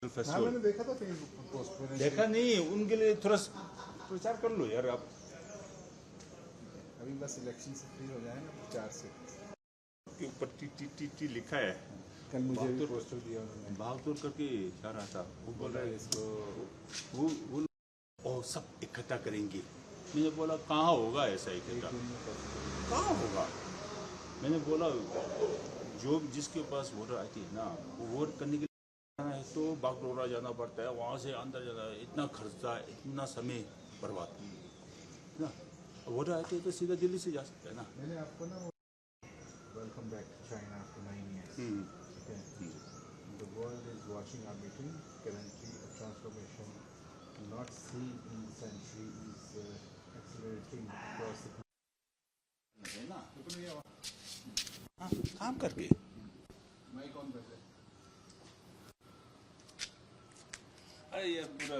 हाँ मैंने देखा था फेसबुक पर पोस्ट पर। देखा नहीं, उनके लिए थोड़ा प्रचार कर लो यार आप। अभी बस इलेक्शन से फ्री हो जाए ना, प्रचार से। के ऊपर टी टी टी टी लिखा है। कल मुझे भी पोस्टर दिया उन्होंने। भागदौड़ करके जा रहा था, वो बोल रहा है इसको वो सब इकट्ठा करेंगे। मैंने बोला कहाँ होगा ऐसा इकट्ठा, कहाँ होगा। मैंने बोला जो जिसके पास वोटर आती है ना, वो वोट करने के लिए है तो बागडोरा जाना पड़ता है, वहाँ से अंदर जाना है, इतना खर्चा, इतना समय बर्बाद ना। वोटर आते हैं तो सीधा दिल्ली से जा सकते हैं ना। मैंने आपको ना welcome back to China after 9 years. Okay. The world is watching our meeting. Currently, a transformation not seen in the century is accelerating across the काम करके माइक ऑन कर दे। अरे ये पूरा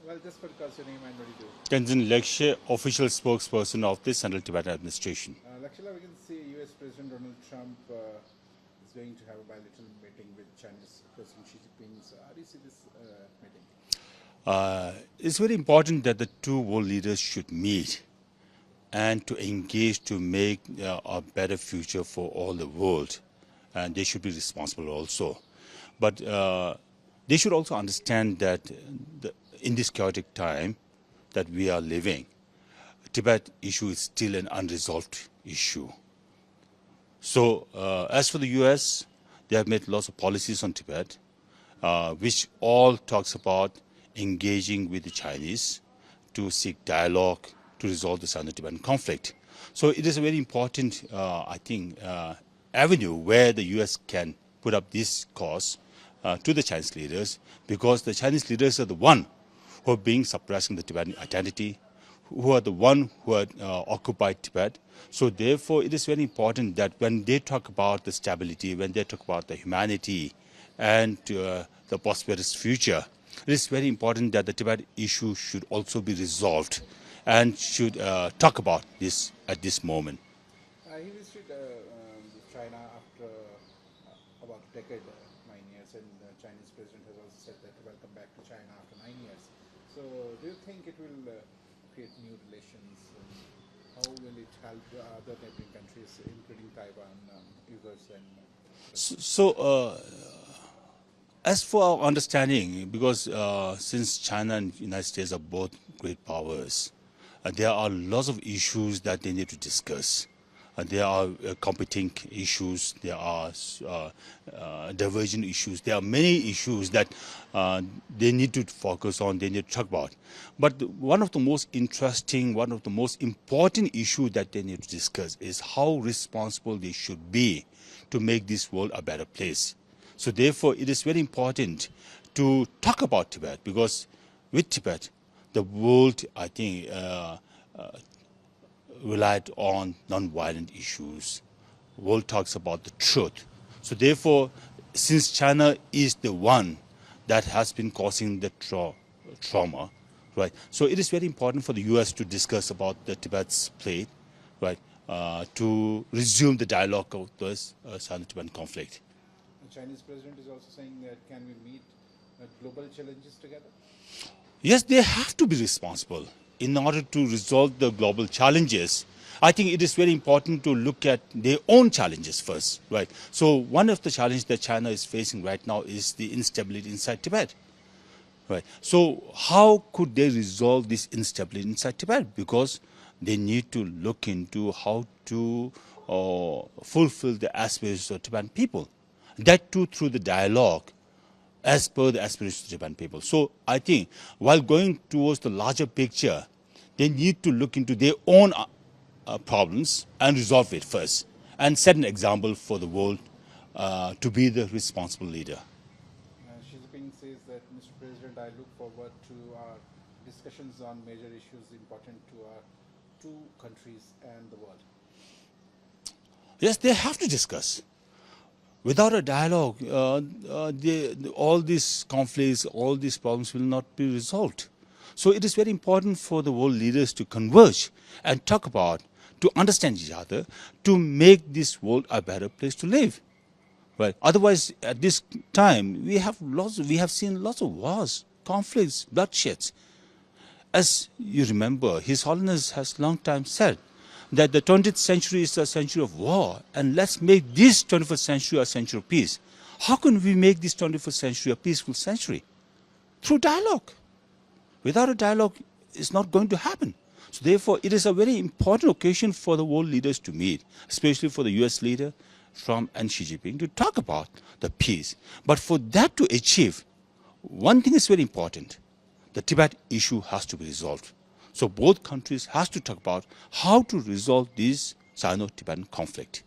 Well, just because your name and what you do. Tenzin Lekshe, official spokesperson of the Central Tibetan Administration. Lakshya, we can see U.S. President Donald Trump is going to have a bilateral meeting with Chinese President Xi Jinping. So how do you see this meeting? It's very important that the two world leaders should meet and to engage to make a better future for all the world. And they should be responsible also. But they should also understand that in this chaotic time that we are living, Tibet issue is still an unresolved issue. So as for the US, they have made lots of policies on Tibet, which all talks about engaging with the Chinese to seek dialogue to resolve the Sino-Tibetan conflict. So it is a very important, I think, avenue where the US can put up this cause to the Chinese leaders, because the Chinese leaders are the one who are being suppressing the Tibetan identity, who are the one who are occupied Tibet. So therefore, it is very important that when they talk about the stability, when they talk about the humanity and the prosperous future, it is very important that the Tibet issue should also be resolved and should talk about this at this moment. He visited China after about a decade, 9 years, and the Chinese president has also said that welcome back to China after 9 years. So do you think it will create new relations? How will it help other neighboring countries, including Taiwan, Uyghurs, and... As for our understanding, because since China and United States are both great powers, there are lots of issues that they need to discuss. There are competing issues, there are divergent issues, there are many issues that they need to focus on, they need to talk about. But one of the most interesting, one of the most important issues that they need to discuss is how responsible they should be to make this world a better place. So therefore, it is very important to talk about Tibet, because with Tibet, the world, I think, relied on non-violent issues. The world talks about the truth. So therefore, since China is the one that has been causing the trauma, right? So it is very important for the US to discuss about the Tibet's plight, right? To resume the dialogue of this Sino-Tibetan conflict. The Chinese president is also saying that can we meet global challenges together? Yes, they have to be responsible in order to resolve the global challenges. I think it is very important to look at their own challenges first, right? So one of the challenges that China is facing right now is the instability inside Tibet, right? So how could they resolve this instability inside Tibet? Because they need to look into how to fulfill the aspirations of Tibetan people. That too through the dialogue, as per the aspirations of the Tibetan people. So I think while going towards the larger picture, they need to look into their own problems and resolve it first, and set an example for the world to be the responsible leader. Xi Jinping says that, Mr. President, I look forward to our discussions on major issues important to our two countries and the world. Yes, they have to discuss. Without a dialogue, all these conflicts, all these problems will not be resolved. So it is very important for the world leaders to converge and talk about, to understand each other, to make this world a better place to live. Right. Otherwise, at this time, we have seen lots of wars, conflicts, bloodsheds. As you remember, His Holiness has long time said that the 20th century is a century of war, and let's make this 21st century a century of peace. How can we make this 21st century a peaceful century? Through dialogue. Without a dialogue, it's not going to happen. So therefore, it is a very important occasion for the world leaders to meet, especially for the US leader, Trump and Xi Jinping, to talk about the peace. But for that to achieve, one thing is very important. The Tibet issue has to be resolved. So both countries has to talk about how to resolve this Sino-Tibetan conflict.